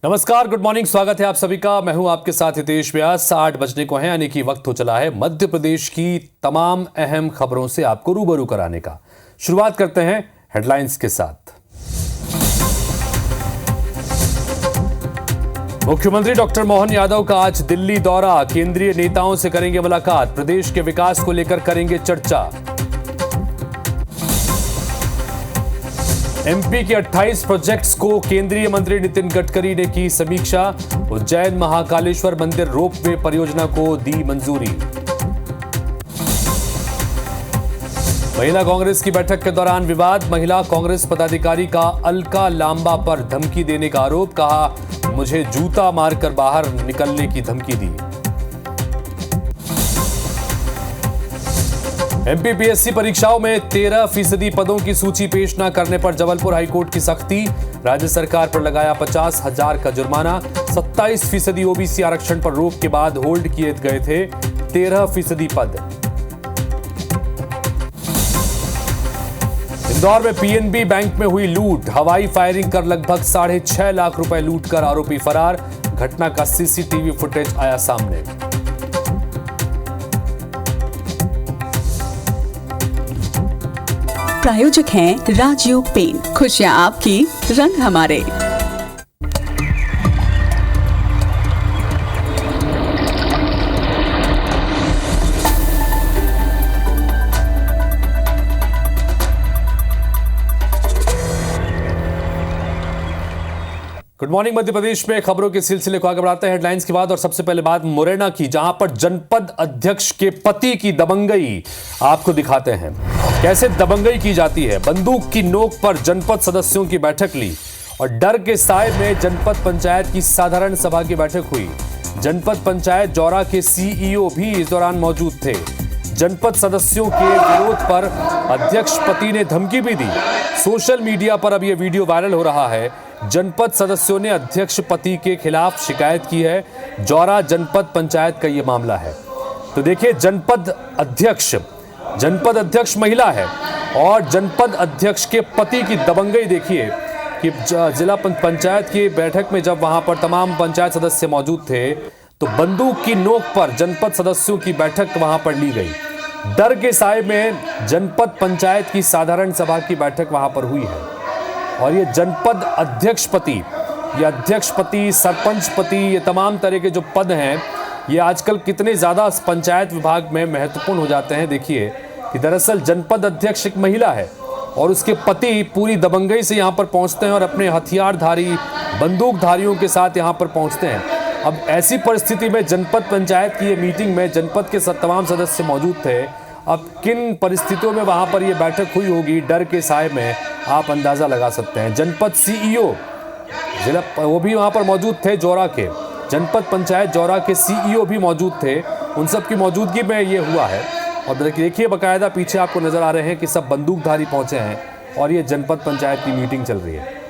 नमस्कार, good morning. स्वागत है आप सभी का। मैं हूं आपके साथ हितेश व्यास। 8 बजने को है, यानी कि वक्त हो चला है मध्य प्रदेश की तमाम अहम खबरों से आपको रूबरू कराने का। शुरुआत करते हैं हेडलाइंस के साथ। मुख्यमंत्री डॉक्टर मोहन यादव का आज दिल्ली दौरा। केंद्रीय नेताओं से करेंगे मुलाकात। प्रदेश के विकास को लेकर करेंगे चर्चा। एमपी के 28 प्रोजेक्ट्स को केंद्रीय मंत्री नितिन गडकरी ने की समीक्षा। उज्जैन महाकालेश्वर मंदिर रोपवे परियोजना को दी मंजूरी। महिला कांग्रेस की बैठक के दौरान विवाद। महिला कांग्रेस पदाधिकारी का अलका लांबा पर धमकी देने का आरोप। कहा, मुझे जूता मारकर बाहर निकलने की धमकी दी। एमपीपीएससी परीक्षाओं में 13% पदों की सूची पेश न करने पर जबलपुर हाईकोर्ट की सख्ती। राज्य सरकार पर लगाया 50,000 का जुर्माना। 27% ओबीसी आरक्षण पर रोक के बाद होल्ड किए गए थे 13% पद। इंदौर में पीएनबी बैंक में हुई लूट। हवाई फायरिंग कर लगभग 6.5 लाख रुपए लूट कर आरोपी फरार। घटना का सीसीटीवी फुटेज आया सामने। प्रायोजक हैं राजयोग पेन। खुशियां आपकी, रंग हमारे। Good morning. मध्य प्रदेश में खबरों के सिलसिले को आगे बढ़ाते हैं हेडलाइंस के बाद। और सबसे पहले बात मुरैना की, जहां पर जनपद अध्यक्ष के पति की दबंगई आपको दिखाते हैं। कैसे दबंगई की जाती है। बंदूक की नोक पर जनपद सदस्यों की बैठक ली और डर के साए में जनपद पंचायत की साधारण सभा की बैठक हुई। जनपद पंचायत जौरा के सीईओ भी इस दौरान मौजूद थे। जनपद सदस्यों के विरोध पर अध्यक्ष पति ने धमकी भी दी। सोशल मीडिया पर अब यह वीडियो वायरल हो रहा है। जनपद सदस्यों ने अध्यक्ष पति के खिलाफ शिकायत की है। जौरा जनपद पंचायत का यह मामला है। तो देखिए, जनपद अध्यक्ष महिला है और जनपद अध्यक्ष के पति की दबंगई देखिए कि जिला पंचायत की बैठक में जब वहां पर तमाम पंचायत सदस्य मौजूद थे तो बंदूक की नोक पर जनपद सदस्यों की बैठक वहां पर ली गई। डर के साए में जनपद पंचायत की साधारण सभा की बैठक वहां पर हुई है। और ये जनपद अध्यक्ष पति, ये अध्यक्ष पति, सरपंच पति, ये तमाम तरह के जो पद हैं, ये आजकल कितने ज़्यादा पंचायत विभाग में महत्वपूर्ण हो जाते हैं। देखिए कि दरअसल जनपद अध्यक्ष एक महिला है और उसके पति पूरी दबंगई से यहाँ पर पहुँचते हैं और अपने हथियारधारी बंदूकधारियों के साथ यहाँ पर पहुँचते हैं। अब ऐसी परिस्थिति में जनपद पंचायत की ये मीटिंग में जनपद के तमाम सदस्य मौजूद थे। अब किन परिस्थितियों में वहाँ पर ये बैठक हुई होगी, डर के साए में, आप अंदाज़ा लगा सकते हैं। जनपद सीईओ जिला वो भी वहाँ पर मौजूद थे। जौरा के जनपद पंचायत जौरा के सीईओ भी मौजूद थे। उन सब की मौजूदगी में ये हुआ है। और देखिए, बाकायदा पीछे आपको नज़र आ रहे हैं कि सब बंदूकधारी पहुँचे हैं और ये जनपद पंचायत की मीटिंग चल रही है।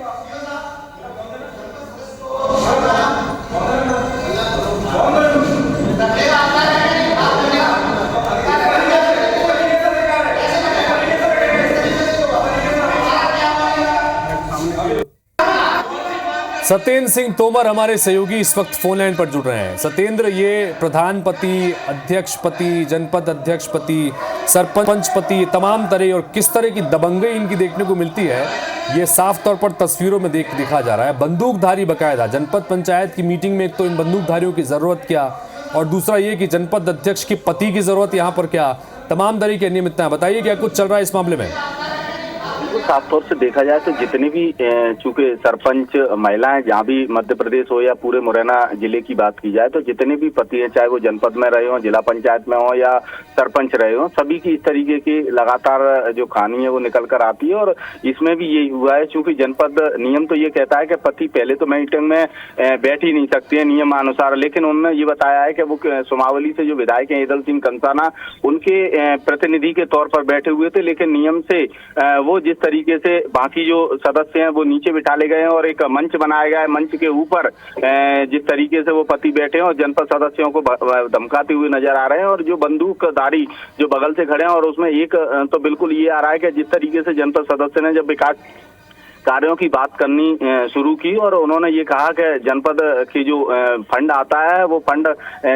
सत्येंद्र सिंह तोमर हमारे सहयोगी इस वक्त फोन लाइन पर जुड़ रहे हैं। सत्येंद्र, ये प्रधानपति, अध्यक्षपति, जनपद अध्यक्षपति, सरपंचपति, तमाम तरह और किस तरह की दबंगई इनकी देखने को मिलती है, ये साफ तौर पर तस्वीरों में दिखा जा रहा है। बंदूकधारी बकायदा जनपद पंचायत की मीटिंग में एक तो इन बंदूकधारियों की ज़रूरत क्या, और दूसरा ये कि जनपद अध्यक्ष के पति की ज़रूरत यहाँ पर क्या, तमाम तरह की अनियमितताएं। बताइए क्या कुछ चल रहा है इस मामले में। साफ तौर से देखा जाए तो जितने भी चूंकि सरपंच महिलाएं, जहाँ भी मध्य प्रदेश हो या पूरे मुरैना जिले की बात की जाए, तो जितने भी पति हैं, चाहे वो जनपद में रहे हो, जिला पंचायत में हो या सरपंच रहे हो, सभी की इस तरीके की लगातार जो कहानी है वो निकल कर आती है। और इसमें भी यही हुआ है, चूंकि जनपद नियम तो ये कहता है कि पति पहले तो मीटिंग में बैठ ही नहीं सकते हैं नियमानुसार, लेकिन उन्होंने ये बताया है कि वो सुमावली से जो विधायक हैं ईदल सिंह कंसाना, उनके प्रतिनिधि के तौर पर बैठे हुए थे, लेकिन नियम से वो जिस तरीके से बाकी जो सदस्य हैं वो नीचे बिठा ले गए हैं और एक मंच बनाया गया है। मंच के ऊपर जिस तरीके से वो पति बैठे हैं और जनपद सदस्यों को धमकाते हुए नजर आ रहे हैं, और जो बंदूकधारी जो बगल से खड़े हैं, और उसमें एक तो बिल्कुल ये आ रहा है कि जिस तरीके से जनपद सदस्य ने जब विकास कार्यों की बात करनी शुरू की और उन्होंने ये कहा कि जनपद की जो फंड आता है वो फंड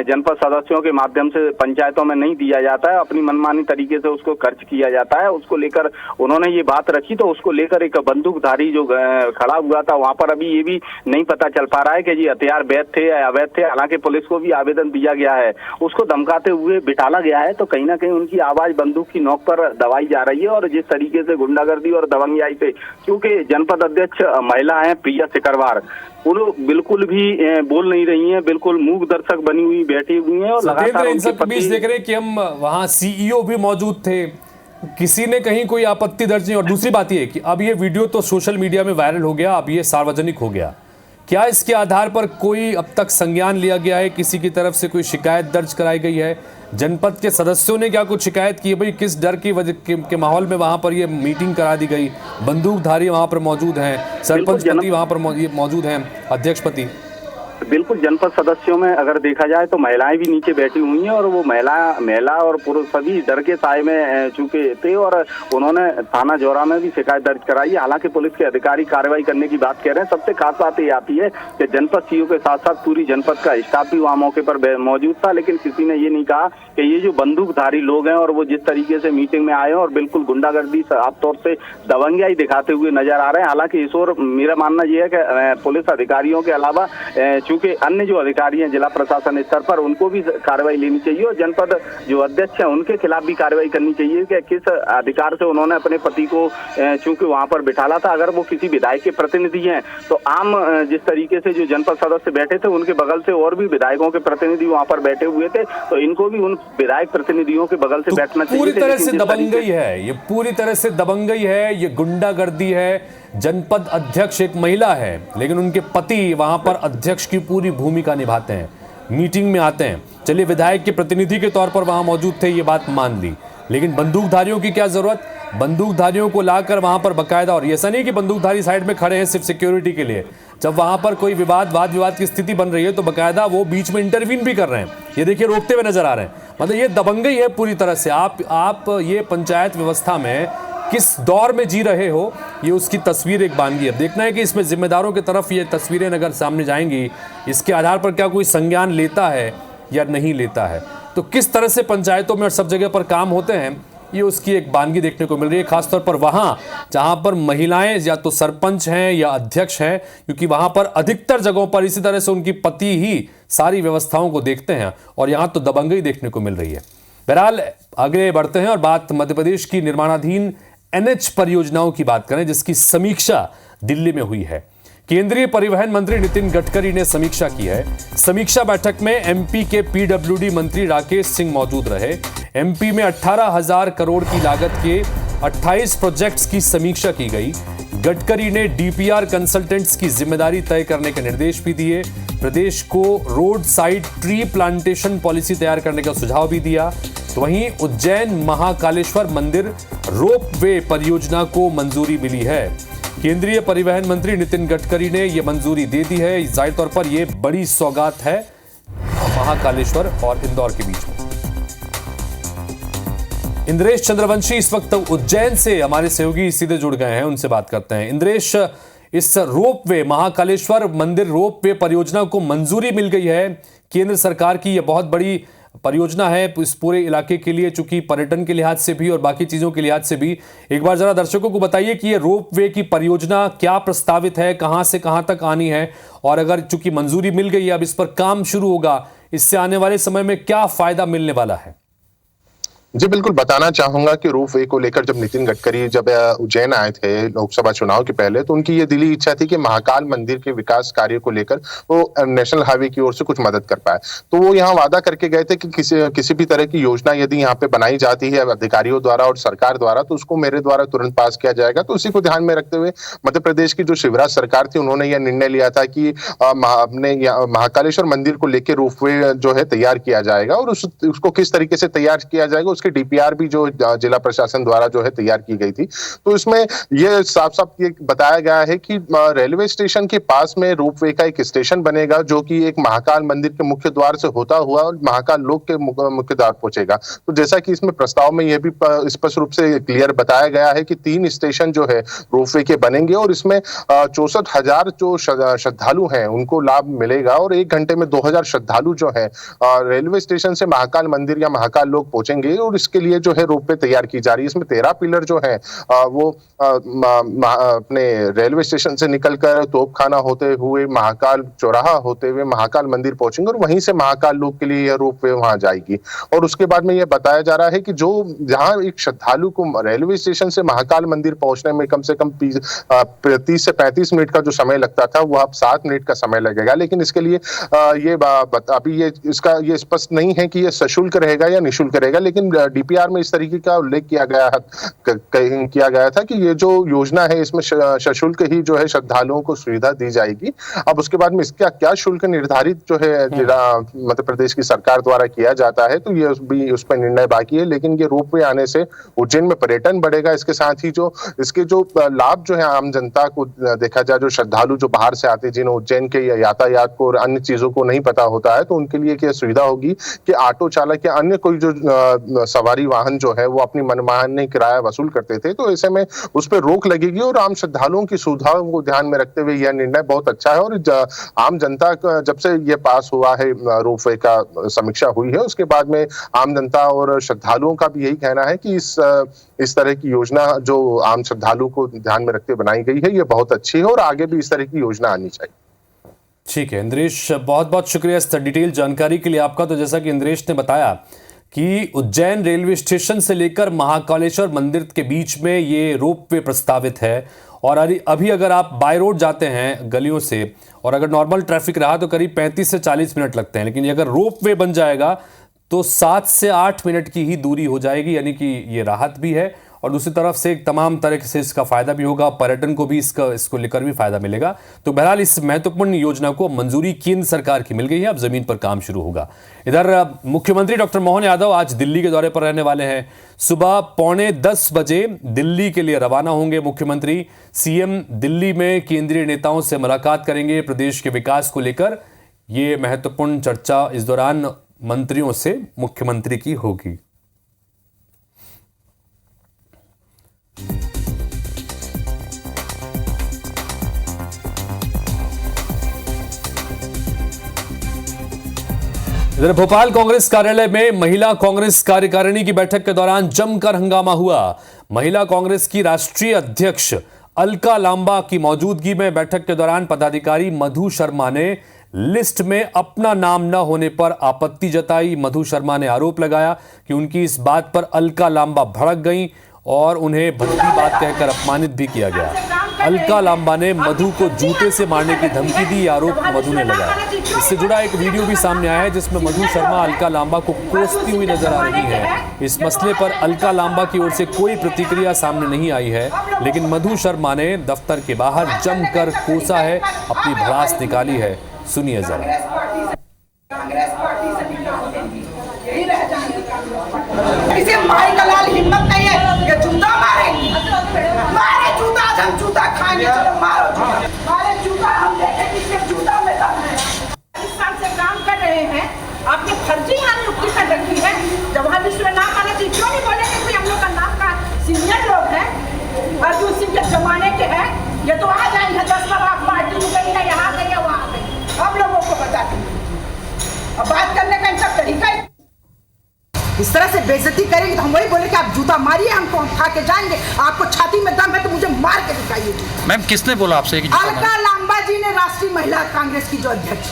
जनपद सदस्यों के माध्यम से पंचायतों में नहीं दिया जाता है, अपनी मनमानी तरीके से उसको खर्च किया जाता है। उसको लेकर उन्होंने ये बात रखी, तो उसको लेकर एक बंदूकधारी जो खड़ा हुआ था वहां पर अभी ये भी नहीं पता चल पा रहा है कि ये हथियार वैध थे या अवैध थे। हालांकि पुलिस को भी आवेदन दिया गया है, उसको धमकाते हुए बिठाला गया है। तो कहीं ना कहीं उनकी आवाज बंदूक की नोक पर दबाई जा रही है और जिस तरीके से गुंडागर्दी और दबंगियाई से, क्योंकि जनपद अध्यक्ष महिला है प्रिया सिकरवार, वो बिल्कुल भी बोल नहीं रही हैं, बिल्कुल मूक दर्शक बनी हुई बैठी हुई हैं। और लगातार इन सब के बीच देख रहे हैं कि हम वहां सीईओ भी मौजूद थे, किसी ने कहीं कोई आपत्ति दर्ज नहीं। और दूसरी बात यह कि अब ये वीडियो तो सोशल मीडिया में वायरल हो गया, अब ये सार्वजनिक हो गया, क्या इसके आधार पर कोई अब तक संज्ञान लिया गया है, किसी की तरफ से कोई शिकायत दर्ज कराई गई है? जनपद के सदस्यों ने क्या कुछ शिकायत की है? भाई किस डर की वजह के माहौल में वहां पर ये मीटिंग करा दी गई? बंदूकधारी वहां पर मौजूद हैं, सरपंच पति वहां पर मौजूद हैं, अध्यक्ष पति। बिल्कुल जनपद सदस्यों में अगर देखा जाए तो महिलाएं भी नीचे बैठी हुई हैं और वो महिला और पुरुष सभी डर के साए में चुके थे और उन्होंने थाना जौरा में भी शिकायत दर्ज कराई। हालांकि पुलिस के अधिकारी कार्रवाई करने की बात कह रहे हैं। सबसे खास बात ये आती है कि जनपद सीईओ के साथ साथ पूरी जनपद का स्टाफ भी वहाँ मौके पर मौजूद था, लेकिन किसी ने ये नहीं कहा कि ये जो बंदूकधारी लोग हैं और वो जिस तरीके से मीटिंग में आए हैं और बिल्कुल गुंडागर्दी साफ तौर से दबंगियाई दिखाते हुए नजर आ रहे हैं। हालांकि इस ओर मेरा मानना यह है कि पुलिस अधिकारियों के अलावा चूंकि अन्य जो अधिकारी हैं जिला प्रशासन स्तर पर, उनको भी कार्रवाई लेनी चाहिए और जनपद जो अध्यक्ष हैं उनके खिलाफ भी कार्रवाई करनी चाहिए कि किस अधिकार से उन्होंने अपने पति को चूंकि वहां पर बिठाला था। अगर वो किसी विधायक के प्रतिनिधि हैं तो आम जिस तरीके से जो जनपद सदस्य बैठे थे उनके बगल से और भी विधायकों के प्रतिनिधि वहां पर बैठे हुए थे, तो इनको भी उन विधायक प्रतिनिधियों के बगल से बैठना चाहिए। पूरी तरह से दबंगई है ये, पूरी तरह से दबंगई है ये, गुंडागर्दी है। जनपद अध्यक्ष एक महिला है, लेकिन उनके पति वहां पर अध्यक्ष की पूरी भूमिका निभाते हैं, मीटिंग में आते हैं। चलिए विधायक के प्रतिनिधि के तौर पर वहां मौजूद थे, ये बात मान ली, लेकिन बंदूकधारियों की क्या जरूरत? बंदूकधारियों को लाकर वहां पर बकायदा, और ऐसा नहीं कि बंदूकधारी साइड में खड़े हैं सिर्फ सिक्योरिटी के लिए, जब वहां पर कोई वाद विवाद की स्थिति बन रही है तो बकायदा वो बीच में इंटरवीन भी कर रहे हैं। ये देखिए रोकते हुए नजर आ रहे हैं। मतलब ये दबंगई है पूरी तरह से। आप ये पंचायत व्यवस्था में किस दौर में जी रहे हो, ये उसकी तस्वीर एक बानगी है। देखना है कि इसमें जिम्मेदारों की तरफ ये तस्वीरें अगर सामने जाएंगी, इसके आधार पर क्या कोई संज्ञान लेता है या नहीं लेता है, तो किस तरह से पंचायतों में और सब जगह पर काम होते हैं, ये उसकी एक बानगी देखने को मिल रही है। खासतौर पर वहाँ जहाँ पर महिलाएं या तो सरपंच हैं या अध्यक्ष हैं, क्योंकि वहाँ पर अधिकतर जगहों पर इसी तरह से उनकी पति ही सारी व्यवस्थाओं को देखते हैं और यहाँ तो दबंगई देखने को मिल रही है। बहरहाल आगे बढ़ते हैं और बात मध्य प्रदेश की निर्माणाधीन एनएच परियोजनाओं की बात करें, जिसकी समीक्षा दिल्ली में हुई है। केंद्रीय परिवहन मंत्री नितिन गडकरी ने समीक्षा की है। समीक्षा बैठक में एमपी के पीडब्ल्यूडी मंत्री राकेश सिंह मौजूद रहे। एमपी में 18,000 करोड़ की लागत के 28 प्रोजेक्ट्स की समीक्षा की गई। गडकरी ने डीपीआर कंसल्टेंट्स की जिम्मेदारी तय करने के निर्देश भी दिए। प्रदेश को road side tree plantation policy तैयार करने का सुझाव भी दिया। तो वहीं उज्जैन महाकालेश्वर मंदिर रोपवे परियोजना को मंजूरी मिली है। केंद्रीय परिवहन मंत्री नितिन गडकरी ने यह मंजूरी दे दी है। जाहिर तौर पर यह बड़ी सौगात है महाकालेश्वर और इंदौर के बीच में। इंद्रेश चंद्रवंशी इस वक्त उज्जैन से हमारे सहयोगी सीधे जुड़ गए हैं, उनसे बात करते हैं। इंद्रेश, इस रोपवे महाकालेश्वर मंदिर रोपवे परियोजना को मंजूरी मिल गई है। केंद्र सरकार की यह बहुत बड़ी परियोजना है इस पूरे इलाके के लिए, चूंकि पर्यटन के लिहाज से भी और बाकी चीजों के लिहाज से भी। एक बार जरा दर्शकों को बताइए कि ये रोपवे की परियोजना क्या प्रस्तावित है, कहां से कहां तक आनी है, और अगर चूंकि मंजूरी मिल गई है अब इस पर काम शुरू होगा, इससे आने वाले समय में क्या फायदा मिलने वाला है? जी बिल्कुल, बताना चाहूंगा कि रोपवे को लेकर जब नितिन गडकरी जब उज्जैन आए थे लोकसभा चुनाव के पहले, तो उनकी ये दिली इच्छा थी कि महाकाल मंदिर के विकास कार्य को लेकर वो नेशनल हाईवे की ओर से कुछ मदद कर पाए। तो वो यहाँ वादा करके गए थे कि किसी भी तरह की योजना यदि यहाँ पे बनाई जाती है अधिकारियों द्वारा और सरकार द्वारा, तो उसको मेरे द्वारा तुरंत पास किया जाएगा। तो उसी को ध्यान में रखते हुए मध्य प्रदेश की जो शिवराज सरकार थी, उन्होंने यह निर्णय लिया था कि अपने महाकालेश्वर मंदिर को लेकर रोपवे जो है तैयार किया जाएगा और उसको किस तरीके से तैयार किया जाएगा उसकी डीपीआर भी जो जिला प्रशासन द्वारा जो है तैयार की गई थी। तो इसमें ये साफ साफ ये बताया गया है कि रेलवे स्टेशन के पास में रोपवे का एक स्टेशन बनेगा जो कि एक महाकाल मंदिर के मुख्य द्वार से होता हुआ महाकाल लोक के मुख्य द्वार पहुंचेगा। तो जैसा कि इसमें प्रस्ताव में यह भी स्पष्ट रूप से क्लियर बताया गया है कि 3 स्टेशन जो है रोपवे के बनेंगे और इसमें 64,000 जो श्रद्धालु हैं उनको लाभ मिलेगा और 1 घंटे में 2,000 श्रद्धालु जो है रेलवे स्टेशन से महाकाल मंदिर या महाकाल लोक पहुंचेंगे और इसके लिए जो है रोपवे तैयार की जा रही है। इसमें 13 पिलर जो है वो अपने रेलवे स्टेशन से निकलकर तोपखाना होते हुए महाकाल चौराहा होते हुए महाकाल मंदिर पहुंचेंगे और वहीं से महाकाल लोक के लिए यह रोपवे वहां जाएगी। और उसके बाद में यह बताया जा रहा है कि जो जहां एक श्रद्धालु को रेलवे स्टेशन से महाकाल मंदिर पहुंचने में कम से कम 30 से 35 मिनट का जो समय लगता था वो अब 7 मिनट का समय लगेगा। लेकिन इसके लिए ये अभी ये स्पष्ट नहीं है कि ये सशुल्क रहेगा या निःशुल्क रहेगा, लेकिन डीपीआर में इस तरीके का उल्लेख किया गया था कि ये जो योजना है इसमें सशुल्क ही जो है श्रद्धालुओं को सुविधा दी जाएगी। अब उसके बाद में इसका क्या शुल्क निर्धारित जो है जिला मध्य प्रदेश की सरकार द्वारा किया जाता है तो ये भी उस पर निर्णय बाकी है। लेकिन ये रोपवे आने से उज्जैन में पर्यटन बढ़ेगा। इसके साथ ही जो इसके जो लाभ जो है आम जनता को देखा जाए, जो श्रद्धालु जो बाहर से आते जिन्हें उज्जैन के यातायात को और अन्य चीजों को नहीं पता होता है तो उनके लिए क्या सुविधा होगी कि ऑटो चालक या अन्य कोई जो सवारी वाहन जो है वो अपनी मनमानी किराया वसूल करते थे तो ऐसे में उस पर रोक लगेगी और आम श्रद्धालुओं की सुविधाओं को ध्यान में रखते हुए यह निर्णय बहुत अच्छा है। और आम जनता का जब से ये पास हुआ है रोपवे का समीक्षा हुई है उसके बाद में आम जनता और श्रद्धालुओं का भी यही कहना है कि इस तरह की योजना जो आम श्रद्धालुओं को ध्यान में रखते बनाई गई है ये बहुत अच्छी है और आगे भी इस तरह की योजना आनी चाहिए। ठीक है इंद्रेश, बहुत बहुत शुक्रिया इस डिटेल जानकारी के लिए आपका। तो जैसा कि इंद्रेश ने बताया कि उज्जैन रेलवे स्टेशन से लेकर महाकालेश्वर मंदिर के बीच में ये रोपवे प्रस्तावित है और अभी अगर आप बाय रोड जाते हैं गलियों से और अगर नॉर्मल ट्रैफिक रहा तो करीब 35 से 40 मिनट लगते हैं, लेकिन अगर रोपवे बन जाएगा तो 7 से 8 मिनट की ही दूरी हो जाएगी, यानी कि ये राहत भी है और दूसरी तरफ से तमाम तरह से इसका फायदा भी होगा, पर्यटन को भी इसको लेकर भी फायदा मिलेगा। तो बहरहाल इस महत्वपूर्ण योजना को मंजूरी केंद्र सरकार की मिल गई है, अब जमीन पर काम शुरू होगा। इधर मुख्यमंत्री डॉक्टर मोहन यादव आज दिल्ली के दौरे पर रहने वाले हैं। सुबह 9:45 बजे दिल्ली के लिए रवाना होंगे मुख्यमंत्री। सीएम दिल्ली में केंद्रीय नेताओं से मुलाकात करेंगे प्रदेश के विकास को लेकर। ये महत्वपूर्ण चर्चा इस दौरान मंत्रियों से मुख्यमंत्री की होगी। इधर भोपाल कांग्रेस कार्यालय में महिला कांग्रेस कार्यकारिणी की बैठक के दौरान जमकर हंगामा हुआ। महिला कांग्रेस की राष्ट्रीय अध्यक्ष अलका लांबा की मौजूदगी में बैठक के दौरान पदाधिकारी मधु शर्मा ने लिस्ट में अपना नाम न होने पर आपत्ति जताई। मधु शर्मा ने आरोप लगाया कि उनकी इस बात पर अलका लांबा भड़क गईं और उन्हें भद्दी बात कहकर अपमानित भी किया गया। अलका लांबा ने मधु को जूते से मारने की धमकी दी, आरोप मधु ने लगाया। इससे जुड़ा एक वीडियो भी सामने आया है जिसमें मधु शर्मा अलका लांबा को कोसती हुई नजर आ रही है। इस मसले पर अलका लांबा की ओर से कोई प्रतिक्रिया सामने नहीं आई है, लेकिन मधु शर्मा ने दफ्तर के बाहर जमकर कोसा है, अपनी भड़ास निकाली है। सुनिए जरा। इसे माई का लाल हिम्मत नहीं है कि जूता मारे जूता, हम जूता खाएंगे, चलो मारो मारे जूता, हम देखें किसके जूता में दम है। इस साल से काम कर रहे हैं, आपने फर्जी यहाँ नियुक्ति कर रखी है। जवाहर लिस्ट में नाम आना चाहिए, क्यों नहीं बोलेंगे कोई हम लोग का नाम का सीनियर लोग हैं अर्जुन सिंह के जमाने के हैं, ये तो आ जाएंगे 10 बार आप पार्टी में गई है, यहाँ गई है, वहाँ गई, हम लोगों को बता दें। अब बात करने का इनका तरीका इस तरह से बेइज्जती करेंगे तो हम वही बोले कि आप जूता मारिए, हमको खा के जाएंगे, आपको छाती में दम है तो मुझे मार के दिखाइए। मैम किसने बोला आपसे? अलका लांबा जी ने, राष्ट्रीय महिला कांग्रेस की जो अध्यक्ष।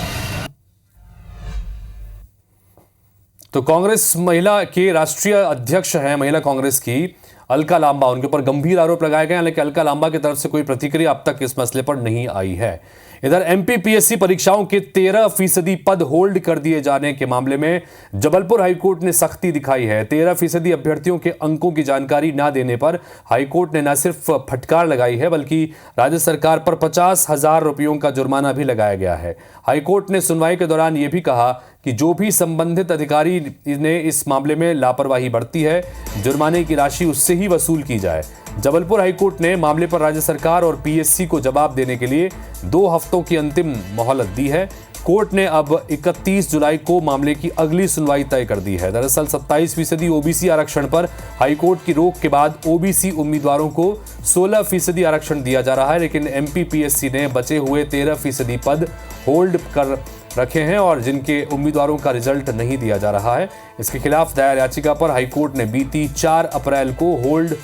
तो कांग्रेस महिला के राष्ट्रीय अध्यक्ष हैं महिला कांग्रेस की अलका लांबा, उनके ऊपर गंभीर आरोप लगाए गए हैं, लेकिन अलका लांबा की तरफ से कोई प्रतिक्रिया अब तक इस मसले पर नहीं आई है। इधर एमपीपीएससी परीक्षाओं के 13% पद होल्ड कर दिए जाने के मामले में जबलपुर हाईकोर्ट ने सख्ती दिखाई है। 13% अभ्यर्थियों के अंकों की जानकारी न देने पर हाईकोर्ट ने न सिर्फ फटकार लगाई है बल्कि राज्य सरकार पर 50,000 रुपयों का जुर्माना भी लगाया गया है। हाईकोर्ट ने सुनवाई के दौरान यह भी कहा कि जो भी संबंधित अधिकारी ने इस मामले में लापरवाही बरती है, जुर्माने की राशि उससे ही वसूल की जाए। जबलपुर हाईकोर्ट ने मामले पर राज्य सरकार और पीएससी को जवाब देने के लिए 2 हफ्तों की अंतिम मोहलत दी है। कोर्ट ने अब 31 जुलाई को मामले की अगली सुनवाई तय कर दी है। दरअसल 27% ओबीसी आरक्षण पर हाईकोर्ट की रोक के बाद ओबीसी उम्मीदवारों को 16% आरक्षण दिया जा रहा है, लेकिन एमपीपीएससी ने बचे हुए 13% पद होल्ड कर रखे हैं और जिनके उम्मीदवारों का रिजल्ट नहीं दिया जा रहा है। इसके खिलाफ दायर याचिका पर हाईकोर्ट ने बीती 4 अप्रैल को होल्ड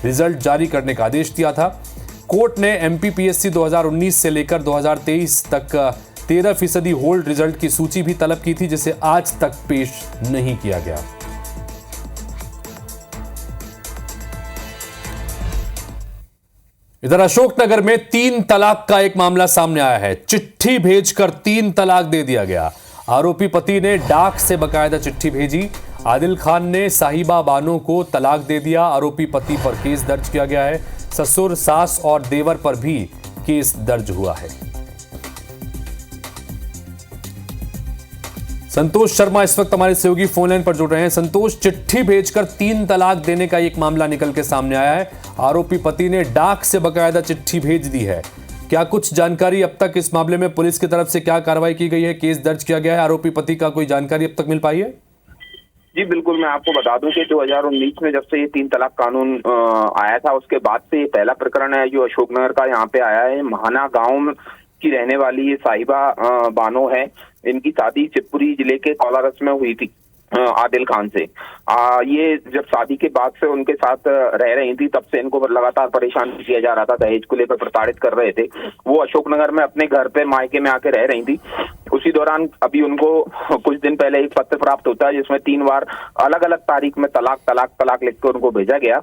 रिजल्ट जारी करने का आदेश दिया था। कोर्ट ने एमपीपीएससी 2019 से लेकर 2023 तक 13% होल्ड रिजल्ट की सूची भी तलब की थी, जिसे आज तक पेश नहीं किया गया। इधर अशोकनगर में 3 तलाक का एक मामला सामने आया है। चिट्ठी भेजकर 3 तलाक दे दिया गया। आरोपी पति ने डाक से बकायदा चिट्ठी भेजी। आदिल खान ने साहिबा बानो को तलाक दे दिया। आरोपी पति पर केस दर्ज किया गया है। ससुर, सास और देवर पर भी केस दर्ज हुआ है। संतोष शर्मा इस वक्त हमारे सहयोगी फोन लाइन पर जुड़ रहे हैं। संतोष, चिट्ठी भेजकर 3 तलाक देने का एक मामला निकल के सामने आया है। आरोपी पति ने डाक से बकायदा चिट्ठी भेज दी है। क्या कुछ जानकारी अब तक इस मामले में पुलिस की तरफ से क्या कार्रवाई की गई है, केस दर्ज किया गया है, आरोपी पति का कोई जानकारी अब तक मिल पाई है? जी बिल्कुल, मैं आपको बता दूं कि 2019 में जब से ये 3 तलाक कानून आया था, उसके बाद से ये पहला प्रकरण है जो अशोकनगर का यहाँ पे आया है। महाना गांव की रहने वाली ये साहिबा बानो है। इनकी शादी शिवपुरी जिले के कोलारस में हुई थी आदिल खान से। ये जब शादी के बाद से उनके साथ रह रही थी, तब से इनको लगातार परेशान किया जा रहा था, दहेज को लेकर प्रताड़ित कर रहे थे। वो अशोकनगर में अपने घर पे मायके में आके रह रही थी। उसी दौरान अभी उनको कुछ दिन पहले एक पत्र प्राप्त होता है जिसमें 3 बार अलग अलग तारीख में तलाक तलाक तलाक लिखकर उनको भेजा गया।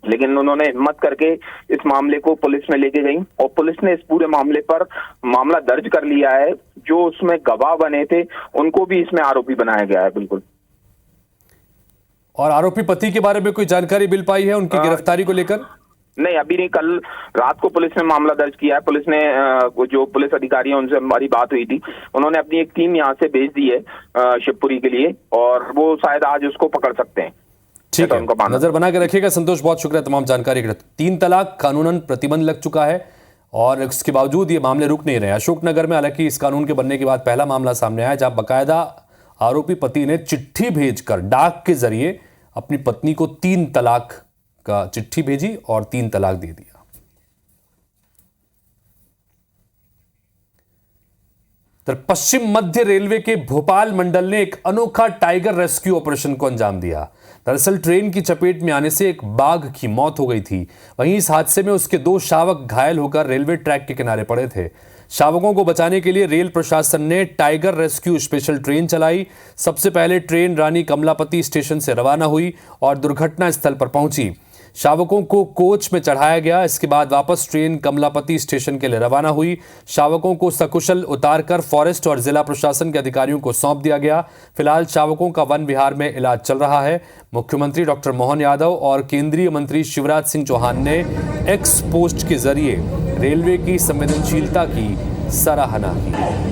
लेकिन उन्होंने हिम्मत करके इस मामले को पुलिस में लेके गई और पुलिस ने इस पूरे मामले पर मामला दर्ज कर लिया है। जो उसमें गवाह बने थे उनको भी इसमें आरोपी बनाया गया है। बिल्कुल। और आरोपी पति के बारे में कोई जानकारी मिल पाई है उनकी गिरफ्तारी को लेकर? नहीं, अभी नहीं। कल रात को पुलिस ने मामला दर्ज किया है। पुलिस ने जो पुलिस अधिकारी हैं उनसे हमारी बात हुई थी। उन्होंने अपनी एक टीम यहाँ से भेज दी है शिवपुरी के लिए और वो शायद आज उसको पकड़ सकते हैं। ठीक है, नजर बना के रखिएगा। संतोष, बहुत शुक्रिया तमाम जानकारी के लिए। 3 तलाक कानूनन प्रतिबंध लग चुका है और इसके बावजूद ये मामले रुक नहीं रहे। अशोकनगर में हालांकि इस कानून के बनने के बाद पहला मामला सामने आया जहां बाकायदा आरोपी पति ने चिट्ठी भेजकर डाक के जरिए अपनी पत्नी को 3 तलाक का चिट्ठी भेजी और 3 तलाक दे दिया। तो पश्चिम मध्य रेलवे के भोपाल मंडल ने एक अनोखा टाइगर रेस्क्यू ऑपरेशन को अंजाम दिया। दरअसल ट्रेन की चपेट में आने से एक बाघ की मौत हो गई थी। वहीं इस हादसे में उसके 2 शावक घायल होकर रेलवे ट्रैक के किनारे पड़े थे। शावकों को बचाने के लिए रेल प्रशासन ने टाइगर रेस्क्यू स्पेशल ट्रेन चलाई। सबसे पहले ट्रेन रानी कमलापति स्टेशन से रवाना हुई और दुर्घटना स्थल पर पहुंची। शावकों को कोच में चढ़ाया गया। इसके बाद वापस ट्रेन कमलापति स्टेशन के लिए रवाना हुई। शावकों को सकुशल उतारकर फॉरेस्ट और जिला प्रशासन के अधिकारियों को सौंप दिया गया। फिलहाल शावकों का वन विहार में इलाज चल रहा है। मुख्यमंत्री डॉक्टर मोहन यादव और केंद्रीय मंत्री शिवराज सिंह चौहान ने एक्स पोस्ट के जरिए रेलवे की संवेदनशीलता की सराहना की।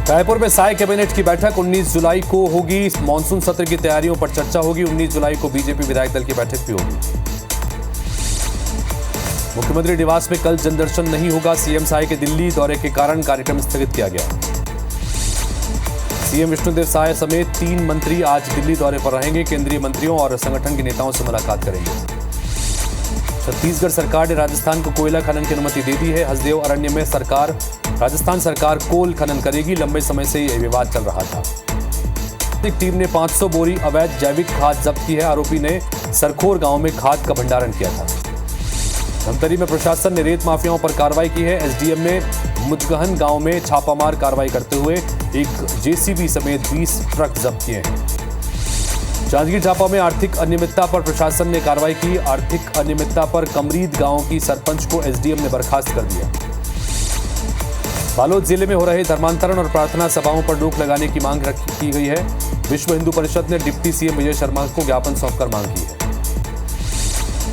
रायपुर में साय कैबिनेट की बैठक 19 जुलाई को होगी। मानसून सत्र की तैयारियों पर चर्चा होगी। 19 जुलाई को बीजेपी विधायक दल की बैठक भी होगी। मुख्यमंत्री निवास में कल जनदर्शन नहीं होगा। सीएम साय के दिल्ली दौरे के कारण कार्यक्रम स्थगित किया गया। सीएम विष्णुदेव साय समेत 3 मंत्री आज दिल्ली दौरे पर रहेंगे। केंद्रीय मंत्रियों और संगठन के नेताओं से मुलाकात करेंगे। छत्तीसगढ़ सरकार ने राजस्थान को कोयला खनन की अनुमति दे दी है। हसदेव अरण्य में राजस्थान सरकार कोल खनन करेगी। लंबे समय से यह विवाद चल रहा था। एक टीम ने 500 बोरी अवैध जैविक खाद जब्त की है। आरोपी ने सरखोर गांव में खाद का भंडारण किया था। धमतरी में प्रशासन ने रेत माफियाओं पर कार्रवाई की है। एसडीएम ने मुजगहन गांव में छापामार कार्रवाई करते हुए एक जेसीबी समेत 20 ट्रक जब्त किए हैं। जांजगीर चांपा में आर्थिक अनियमितता पर प्रशासन ने कार्रवाई की। आर्थिक अनियमितता पर कमरीद गांव की सरपंच को एसडीएम ने बर्खास्त कर दिया। बालोद जिले में हो रहे धर्मांतरण और प्रार्थना सभाओं पर रोक लगाने की मांग की गई है। विश्व हिंदू परिषद ने डिप्टी सीएम विजय शर्मा को ज्ञापन सौंपकर मांग की है।